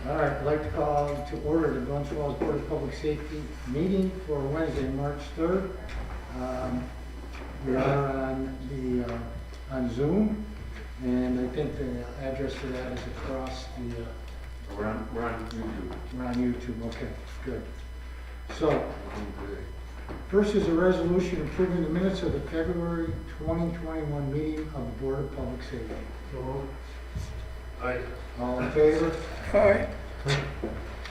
All right, I'd like to call to order the Glens Board of Public Safety meeting for Wednesday, March 3rd. We are on Zoom, and I think the address for that is across the. We're on YouTube. We're on YouTube. Okay, good. So, first is a resolution approving the minutes of the February 2021 meeting of the Board of Public Safety. Aye. All in favor? Aye.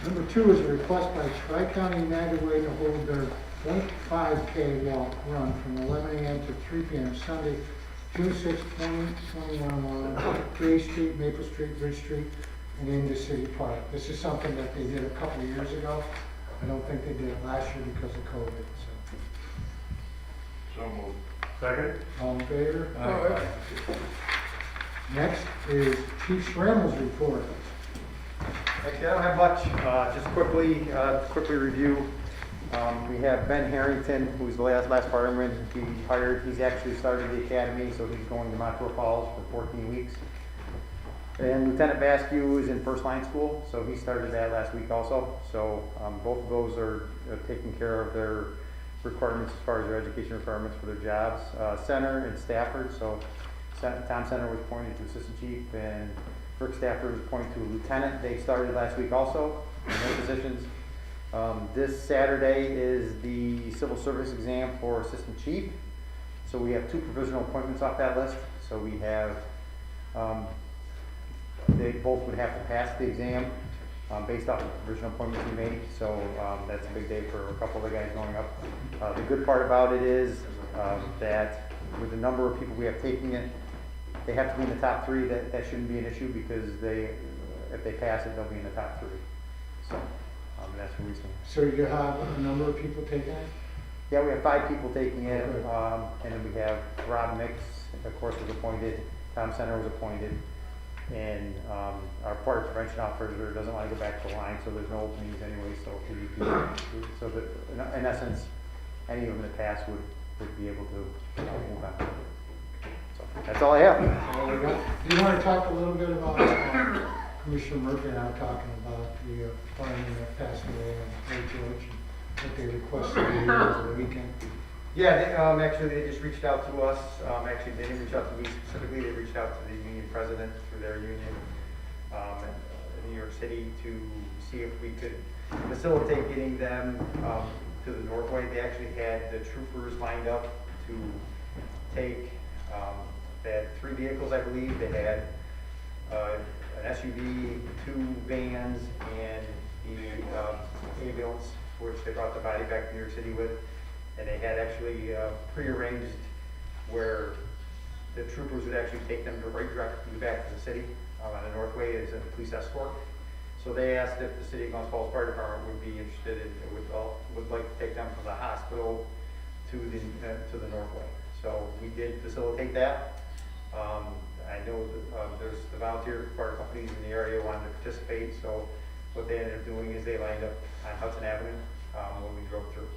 Number 2 is a request by Tri-County United Way to hold their 0.5K walk run from 11 a.m. to 3 p.m. Sunday, June 6, 2021 along Gray Street, Maple Street, Bridge Street, and into City Park. This is something that they did a couple of years ago. I don't think they did it last year because of COVID. So moved. Second? All in favor? Aye. Next is Chief Schrammel's report. Actually, I don't have much. Just quickly review. We have Ben Harrington, who's the last fireman he hired. He's actually started the academy, so he's going to Montour Falls for 14 weeks. And Lieutenant Basque is in first line school, so he started that last week also. So both of those are taking care of their requirements as far as their education requirements for their jobs. Center and Stafford, so Tom Center was appointed to assistant chief, and Rick Stafford was appointed to a lieutenant. They started last week also in their positions. This Saturday is the civil service exam for assistant chief. So we have 2 provisional appointments off that list. So we have, they both would have to pass the exam based off the provisional appointments we made. So that's a big day for a couple of the guys going up. The good part about it is that with the number of people we have taking it, they have to be in the top 3. That shouldn't be an issue because if they pass it, they'll be in the top 3. So that's the reason. So you have a number of people taking it? Yeah, we have 5 people taking it, Okay. and then we have Rob Mix, of course, was appointed. Tom Center was appointed, and our fire prevention officer doesn't want to go back to the line, so there's no openings anyway. So so that in essence, any of them that pass would be able to move on. So that's all I have. Do you want to talk a little bit about Commissioner Murphy and I were talking about the fireman that passed away in Lake George and what they requested to do over the weekend? Yeah, actually they just reached out to us. Actually, they didn't reach out to me specifically. They reached out to the union president through their union in New York City to see if we could facilitate getting them to the Northway. They actually had the troopers lined up to take, they had 3 vehicles, I believe. They had an SUV, 2 vans, and the ambulance, which they brought the body back to New York City with. And they had actually prearranged where the troopers would actually take them directly back to the city on the Northway as a police escort. So they asked if the City of Glens Falls Fire Department would be interested in, would like to take them from the hospital to the Northway. So we did facilitate that. I know that there's the volunteer fire companies in the area wanted to participate. So what they ended up doing is they lined up on Hudson Avenue when we drove through.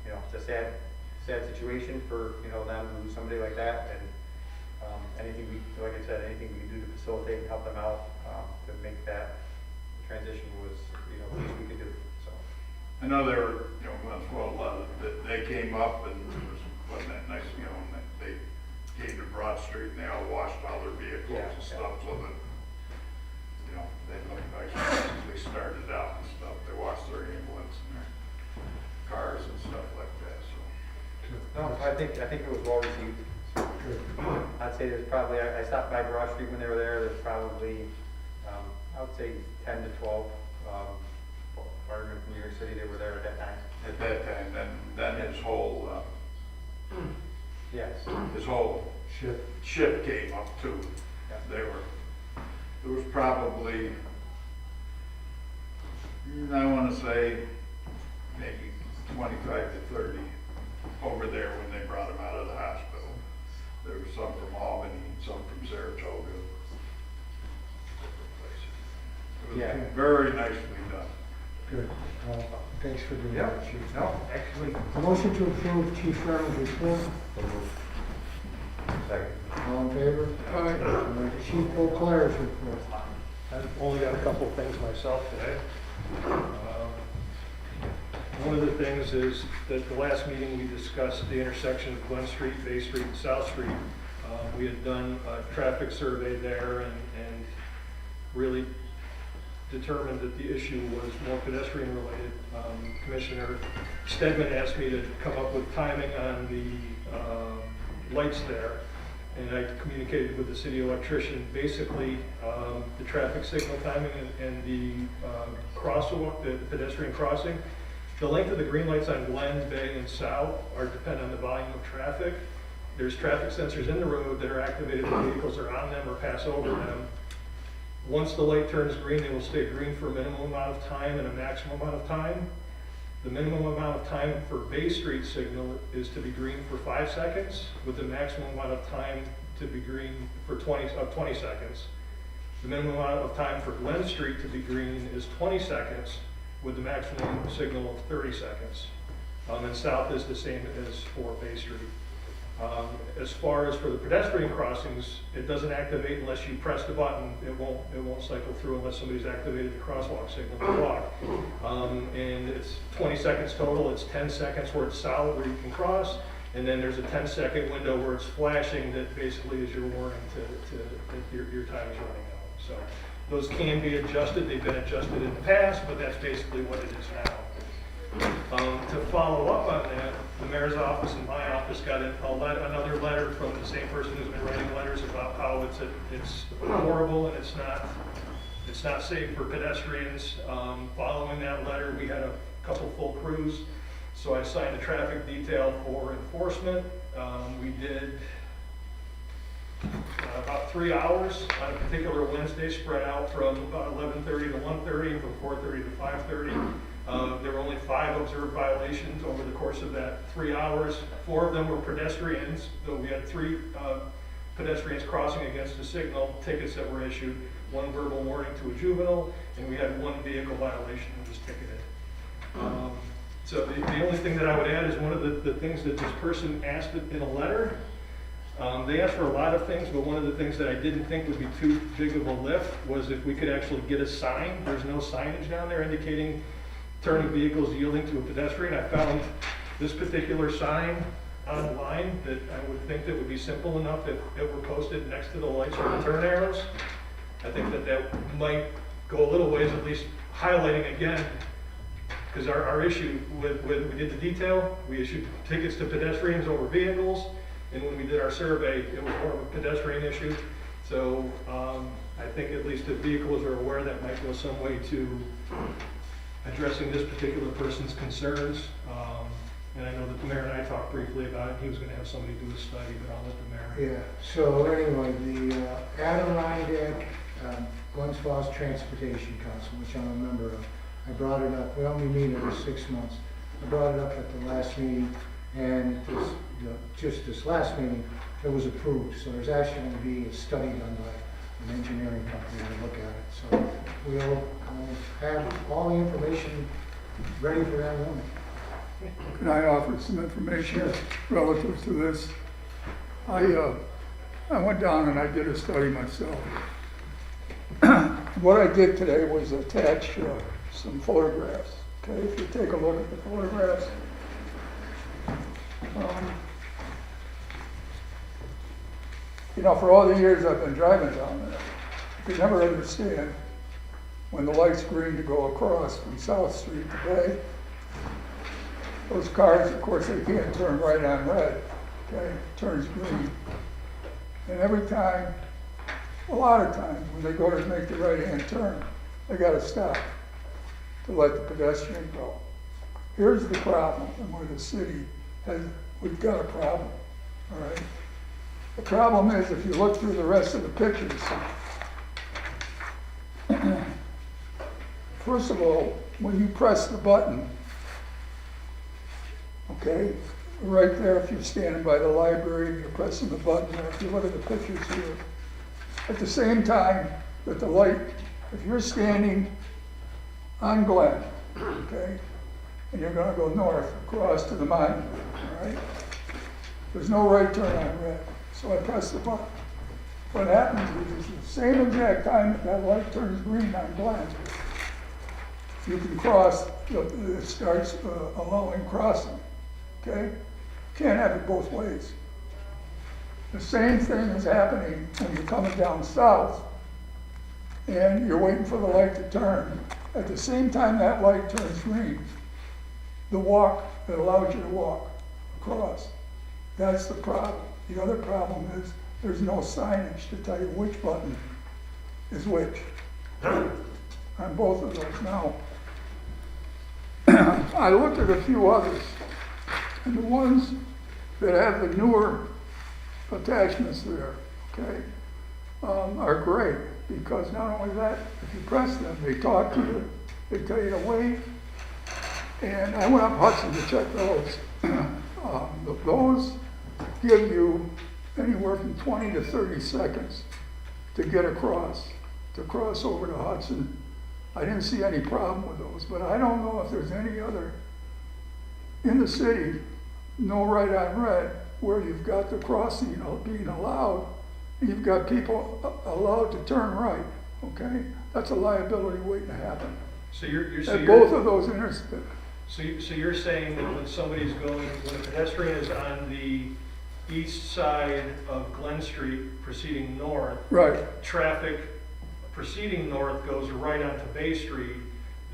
You know, it's a sad situation for, you know, them to lose somebody like that, and anything like I said, anything we can do to facilitate and help them out to make that transition was, you know, the least we could do. So I know they were, you know, they came up and it wasn't that nice, you know, and they came to Broad Street and they all washed all their vehicles and stuff, so that, you know, they looked nice as they started out and stuff. They washed their ambulance and their cars and stuff like that, so. no, I think it was well received. I'd say there's probably, I stopped by Broad Street when they were there. There's probably, I would say 10 to 12 firemen from New York City. They were there at that time. At that time, then his whole, Yes. his whole ship came up too. Yeah. There was probably, I want to say, maybe 25 to 30 over there when they brought him out of the hospital. There was some from Albany, some from Saratoga, different places. It was very nicely done. Good. Thanks for doing Yeah. that, Chief. No, actually. A motion to approve Chief Schrammel's report. Second. All in favor? Aye. Chief Beauclair's report. I've only got a couple of things myself today. One of the things is that the last meeting we discussed the intersection of Glen Street, Bay Street, and South Street. We had done a traffic survey there and really determined that the issue was more pedestrian related. Commissioner Stedman asked me to come up with timing on the lights there, and I communicated with the city electrician. Basically, the traffic signal timing and the crosswalk, the pedestrian crossing, the length of the green lights on Glens, Bay, and South are dependent on the volume of traffic. There's traffic sensors in the road that are activated when vehicles are on them or pass over them. Once the light turns green, they will stay green for a minimum amount of time and a maximum amount of time. The minimum amount of time for Bay Street signal is to be green for 5 seconds, with the maximum amount of time to be green for 20 seconds. The minimum amount of time for Glen Street to be green is 20 seconds, with the maximum signal of 30 seconds. And South is the same as for Bay Street. As far as for the pedestrian crossings, it doesn't activate unless you press the button. It won't cycle through unless somebody's activated the crosswalk signal to walk. And it's 20 seconds total. It's 10 seconds where it's solid where you can cross, and then there's a 10-second window where it's flashing that basically is your warning that your time is running out. So those can be adjusted. They've been adjusted in the past, but that's basically what it is now. To follow up on that, the mayor's office and my office got another letter from the same person who's been writing letters about how it's horrible and it's not safe for pedestrians. Following that letter, we had a couple full crews, so I assigned a traffic detail for enforcement. We did about 3 hours on a particular Wednesday, spread out from about 11:30 to 1:30 and from 4:30 to 5:30. There were only 5 observed violations over the course of that 3 hours. 4 of them were pedestrians, though we had 3 pedestrians crossing against the signal, tickets that were issued, 1 verbal warning to a juvenile, and we had 1 vehicle violation that was ticketed. So the only thing that I would add is one of the things that this person asked in a letter. They asked for a lot of things, but one of the things that I didn't think would be too big of a lift was if we could actually get a sign. There's no signage down there indicating turning vehicles yielding to a pedestrian. I found this particular sign online that I would think that would be simple enough if it were posted next to the lights or the turn arrows. I think that might go a little ways, at least highlighting again, because our issue with we did the detail, we issued tickets to pedestrians over vehicles, and when we did our survey, it was more of a pedestrian issue. So I think at least if vehicles are aware, that might go some way to addressing this particular person's concerns. And I know that the mayor and I talked briefly about it. He was going to have somebody do a study, but I'll let the mayor. Yeah, so anyway, the Adirondack Glens Falls Transportation Council, which I'm a member of, I brought it up. We only meet every 6 months. I brought it up at the last meeting, and just this last meeting, it was approved. So there's actually going to be a study done by an engineering company to look at it. So we'll have all the information ready for that morning. Can I offer some information relative to this? I went down and I did a study myself. What I did today was attach some photographs. Okay, if you take a look at the photographs, for all the years I've been driving down there, I could never understand when the light's green to go across from South Street to Bay. Those cars, of course, they can't turn right on red, okay? It turns green. And every time, a lot of times, when they go to make the right-hand turn, they gotta stop to let the pedestrian go. Here's the problem, and where the city we've got a problem, all right? The problem is, if you look through the rest of the pictures, first of all, when you press the button, okay, right there, if you're standing by the library, you're pressing the button, and if you look at the pictures here, at the same time that the light, if you're standing on Glen, okay, and you're gonna go north across to the monument, all right, there's no right turn on red, so I press the button. what happens is the same exact time that that light turns green on Glens, you can cross, it starts allowing crossing, okay? Can't have it both ways. The same thing is happening when you're coming down south and you're waiting for the light to turn. At the same time that light turns green, the walk, that allows you to walk across. That's the problem. The other problem is there's no signage to tell you which button is which on both of those. Now, I looked at a few others, and the ones that have the newer attachments there, okay, are great, because not only that, if you press them, they talk to you, they tell you to wait. And I went up Hudson to check those. Those give you anywhere from 20 to 30 seconds to get across, to cross over to Hudson. I didn't see any problem with those, but I don't know if there's any other in the city, no right on red, where you've got the crossing being allowed, and you've got people allowed to turn right, okay? That's a liability waiting to happen. So you're At both of those intersections. So you're saying that when somebody's going, when a pedestrian is on the east side of Glen Street proceeding north, Right. traffic proceeding north goes right onto Bay Street,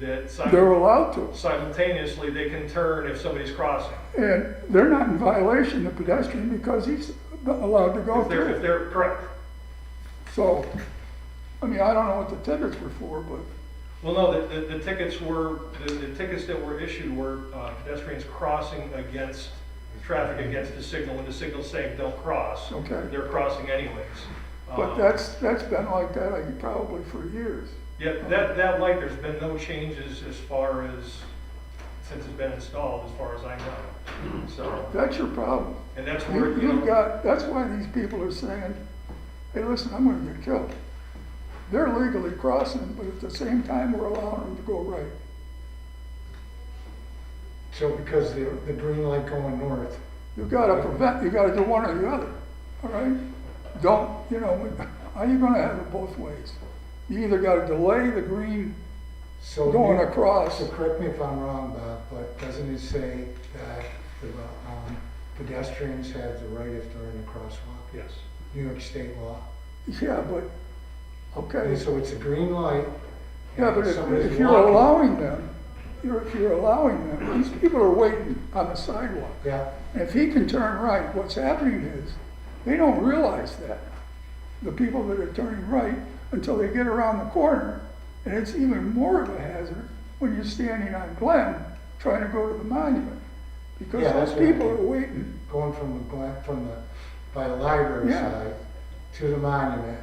that They're allowed to. simultaneously they can turn if somebody's crossing. And they're not in violation, the pedestrian, because he's allowed to go If through. they're correct. So, I mean, I don't know what the tickets were for, but Well, no, the tickets were, the tickets that were issued were pedestrians crossing against, traffic against the signal, when the signal's saying don't cross. Okay. They're crossing anyways. But that's been like that, like, probably for years. Yeah, that light, there's been no changes as far as, since it's been installed, as far as I know. So, That's your problem. and that's where, You've got, that's why these people are saying, hey, listen, I'm gonna get killed. They're legally crossing, but at the same time, we're allowing them to go right. So because the green light going north, You've gotta prevent, you gotta do one or the other, all right? Don't, how you gonna have it both ways? You either gotta delay the green so. going you- across. So correct me if I'm wrong, Bob, but doesn't it say that the pedestrians have the right if they're in a crosswalk? yes. New York State law. Yeah, but, okay. And so it's a green light. Yeah, but and somebody's if you're walking. allowing them, if you're allowing them, these people are waiting on the sidewalk. Yeah, And if he can turn right, what's happening is, they don't realize that. The people that are turning right until they get around the corner. And it's even more of a hazard when you're standing on Glen trying to go to the monument. Because Yeah, those that's what I people are mean. waiting. going by the library Yeah. side to the monument.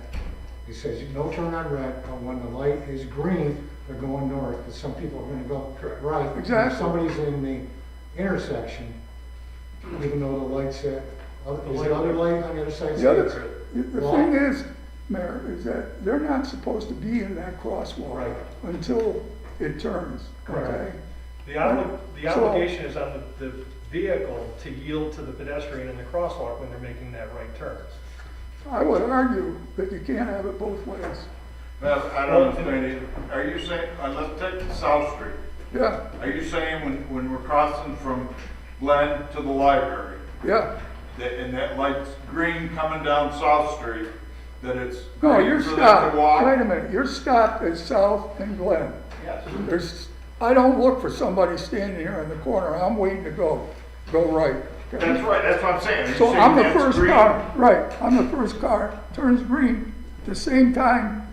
He says, no turn on red, but when the light is green, they're going north, because some people are gonna go right. Exactly. If somebody's in the intersection, even though the light's at, is the other light on the other side? The other, says the walk? thing is, Mayor, is that they're not supposed to be in that crosswalk Right. until it turns, okay? The So- obligation is on the vehicle to yield to the pedestrian in the crosswalk when they're making that right turn. I would argue that you can't have it both ways. Well, I don't understand either. Are you saying, let's take South Street. Yeah, Are you saying when we're crossing from Glen to the library, yeah. and that light's green coming down South Street, that it's No, green you're for them stopped. to walk? Wait a minute, you're stopped at South and Glen. Yes. I don't look for somebody standing here in the corner, I'm waiting to go right. okay? That's right, that's what I'm saying. You're So saying I'm the that's first green. car, right, I'm the first car, turns green, at the same time,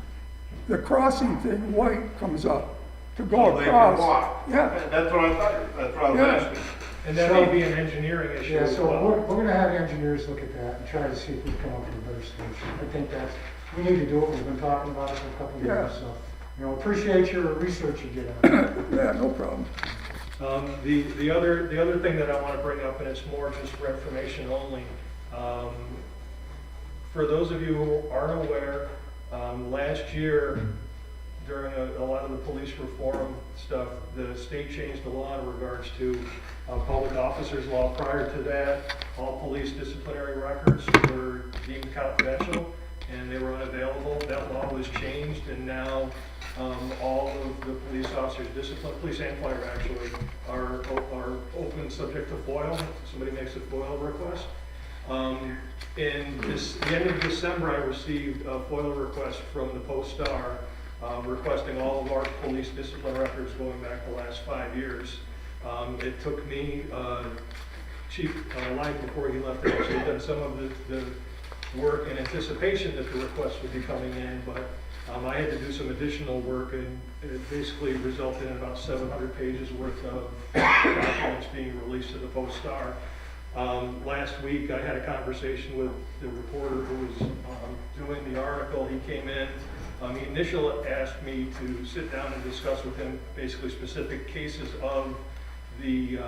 the crossing thing, white, comes up to go So they can across. walk. Yeah, That's what I thought, that's what I was Yeah. asking. And that may be an engineering issue Yeah, as so well. we're gonna have engineers look at that and try to see if we can come up with a better solution. I think we need to do it, we've been talking about it for a couple of years, Yeah. so, appreciate your research you did on it. yeah, no problem. The other thing that I want to bring up, and it's more just for information only, for those of you who aren't aware, last year, during a lot of the police reform stuff, the state changed the law in regards to public officers law. Prior to that, all police disciplinary records were deemed confidential, and they were unavailable. That law was changed, and now all of the police officers, police and fire actually, are open subject to FOIL. Somebody makes a FOIL request. The end of December, I received a FOIL request from the Post-Star requesting all of our police discipline records going back the last 5 years. It took me, Chief Light, before he left, had actually done some of the work in anticipation that the request would be coming in, but I had to do some additional work, and it basically resulted in about 700 pages worth of documents being released to the Post-Star. Last week, I had a conversation with the reporter who was doing the article. He came in. He initially asked me to sit down and discuss with him basically specific cases of the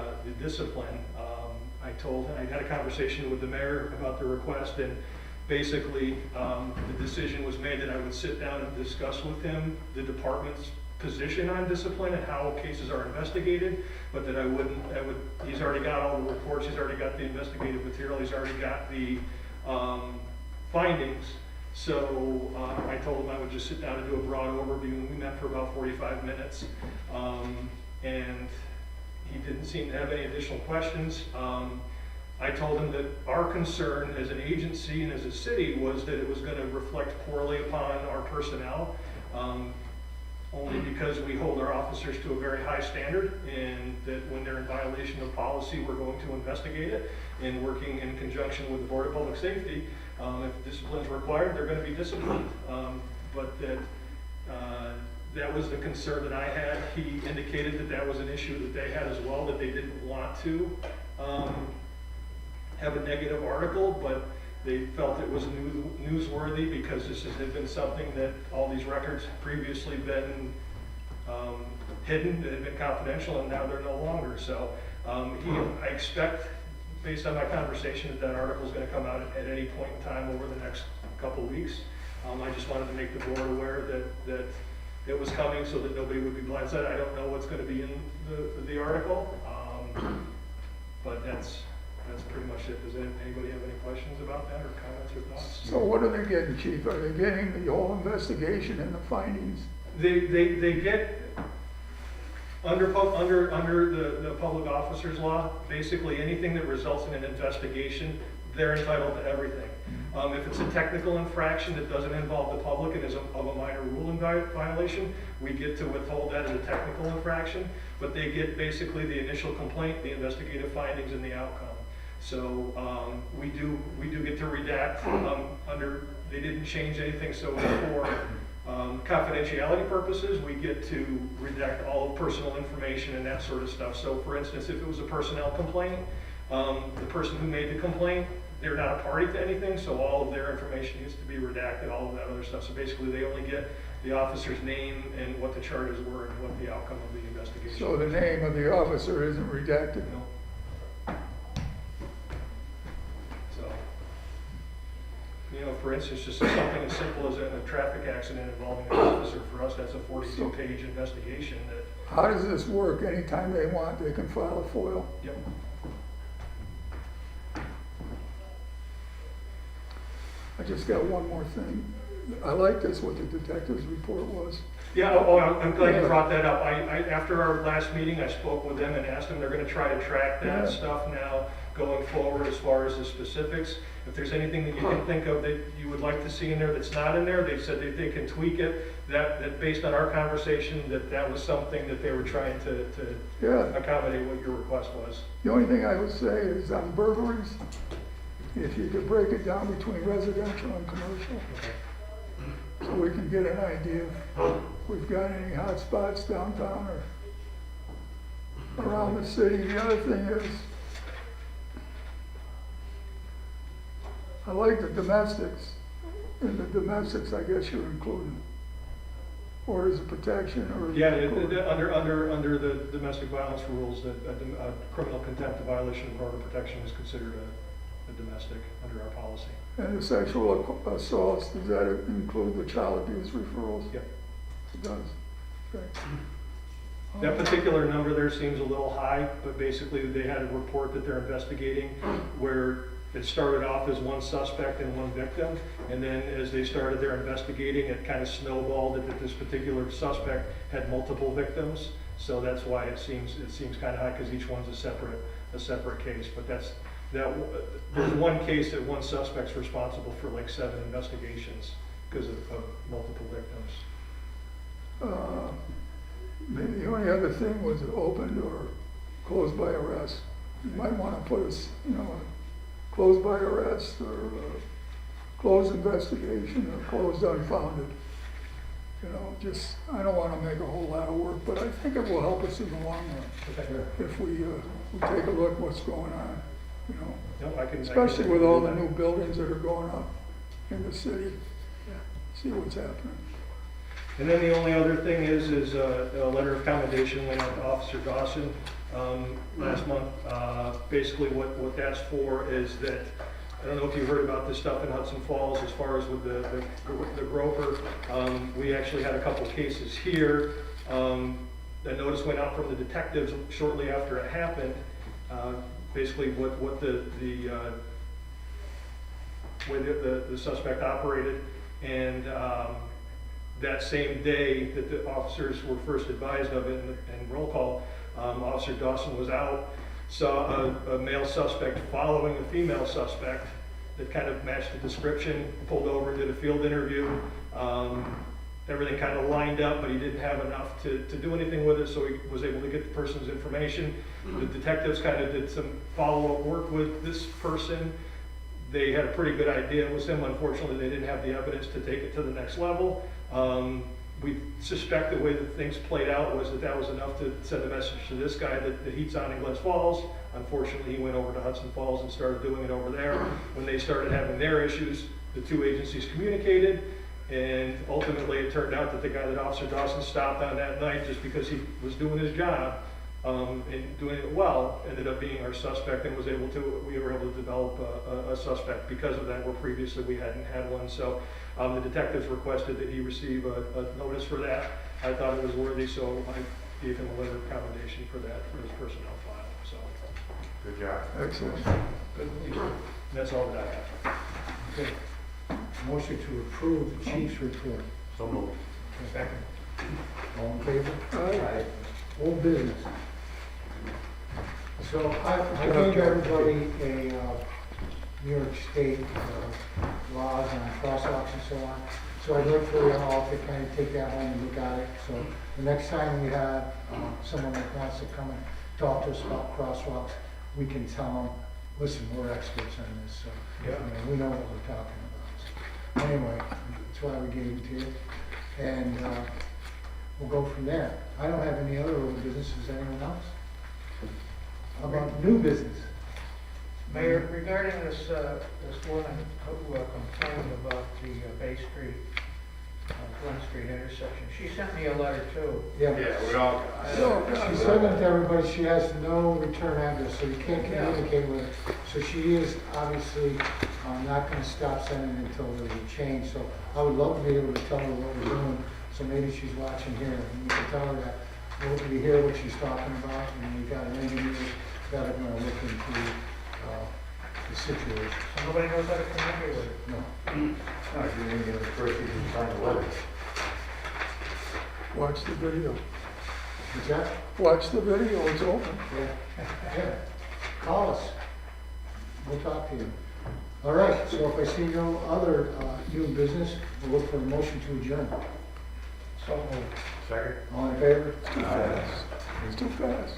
discipline. I had a conversation with the mayor about the request, and basically the decision was made that I would sit down and discuss with him the department's position on discipline and how cases are investigated, but that he's already got all the reports, he's already got the investigative material, he's already got the findings. So I told him I would just sit down and do a broad overview, and we met for about 45 minutes. And he didn't seem to have any additional questions. I told him that our concern as an agency and as a city was that it was going to reflect poorly upon our personnel, only because we hold our officers to a very high standard, and that when they're in violation of policy, we're going to investigate it, and working in conjunction with the Board of Public Safety. If discipline is required, they're going to be disciplined. But that was the concern that I had. He indicated that that was an issue that they had as well, that they didn't want to have a negative article, but they felt it was newsworthy because this had been something that all these records had previously been hidden, that had been confidential, and now they're no longer. So I expect, based on my conversation, that article is going to come out at any point in time over the next couple weeks. I just wanted to make the board aware that it was coming so that nobody would be blindsided. I don't know what's going to be in the article, but that's pretty much it. Does anybody have any questions about that, or comments or thoughts? So what are they getting, Chief? Are they getting the whole investigation and the findings? They get, under the public officers law, basically anything that results in an investigation, they're entitled to everything. If it's a technical infraction that doesn't involve the public and is of a minor rule violation, we get to withhold that as a technical infraction, but they get basically the initial complaint, the investigative findings, and the outcome. So we do get to redact they didn't change anything, so for confidentiality purposes, we get to redact all personal information and that sort of stuff. So for instance, if it was a personnel complaint, the person who made the complaint, they're not a party to anything, so all of their information needs to be redacted, all of that other stuff. So basically, they only get the officer's name and what the charges were and what the outcome of the investigation So the name of the officer isn't redacted? No. So, for instance, just something as simple as a traffic accident involving an officer, for us, that's a 42-page investigation that. How does this work? Anytime they want, they can file a FOIL? Yep. I just got one more thing. I like this, what the detective's report was. Yeah, I'm glad you brought that up. After our last meeting, I spoke with them and asked them, they're going to try to track that stuff now going forward as far as the specifics. If there's anything that you can think of that you would like to see in there that's not in there, they said that they can tweak it. That based on our conversation, that was something that they were trying to accommodate what your request was. The only thing I would say is on burglaries, if you could break it down between residential and commercial, so we can get an idea if we've got any hot spots downtown or around the city. The other thing is, I like the domestics. In the domestics, I guess you're including orders of protection or. Yeah, under the domestic violence rules, that a criminal contempt, a violation of order of protection is considered a domestic under our policy. And the sexual assaults, does that include the child abuse referrals? Yep. It does. Okay. That particular number there seems a little high, but basically they had a report that they're investigating where it started off as one suspect and one victim, and then as they started their investigating, it kind of snowballed that this particular suspect had multiple victims. So that's why it seems kind of high, because each one's a separate case. But there's one case that one suspect's responsible for like 7 investigations because of multiple victims. The only other thing was opened or closed by arrest. You might want to put us, closed by arrest or closed investigation or closed unfounded. I don't want to make a whole lot of work, but I think it will help us in the long run if we take a look what's going on, No, I can especially with all the new buildings that are going up in the city. See what's happening. And then the only other thing is a letter of commendation went out to Officer Dawson last month. Basically what that's for is that, I don't know if you heard about this stuff in Hudson Falls as far as with the groper. We actually had a couple cases here. The notice went out from the detectives shortly after it happened. Basically what the way the suspect operated, and that same day that the officers were first advised of it and roll call, Officer Dawson was out, saw a male suspect following a female suspect that kind of matched the description, pulled over, did a field interview. Everything kind of lined up, but he didn't have enough to do anything with it, so he was able to get the person's information. The detectives kind of did some follow-up work with this person. They had a pretty good idea it was him. Unfortunately, they didn't have the evidence to take it to the next level. We suspect the way that things played out was that was enough to send a message to this guy that the heat's on in Glens Falls. Unfortunately, he went over to Hudson Falls and started doing it over there. When they started having their issues, the two agencies communicated, and ultimately it turned out that the guy that Officer Dawson stopped on that night, just because he was doing his job and doing it well, ended up being our suspect, and we were able to develop a suspect because of that, where previously we hadn't had one. So the detectives requested that he receive a notice for that. I thought it was worthy, so I gave him a letter of commendation for that, for his personnel file. So Good job. Excellent. that's all that I have. Okay. Motion to approve the chief's report. So moved. Second. All in favor? Aye. Old business. So I gave everybody a New York State laws on crosswalks and so on. So I'd like for you all to kind of take that home and look at it. So the next time we have someone that wants to come and talk to us about crosswalks, we can tell them, listen, we're experts on this, so we know what we're talking about. So, anyway, that's why we gave it to you. And we'll go from there. I don't have any other old business. Does anyone else? How about new business? Mayor, regarding this woman who complained about the Bay Street, Glen Street intersection, she sent me a letter too. Yeah, we all got She sent them to everybody. She has no return address, so you can't communicate with her. So she is obviously not going to stop sending until there's a change. So I would love to be able to tell her what we're doing. So maybe she's watching here, and we can tell her that we hear what she's talking about, and we got an engineer that are going to look into the situation. So nobody knows how to communicate with her. No. No, you didn't get the first, you didn't sign the letter. Watch the video. What's that? Watch the video, it's open. Yeah. Call us. We'll talk to you. All right, so if I see no other new business, we'll look for a motion to adjourn. So moved. Second? All in favor? It's too fast.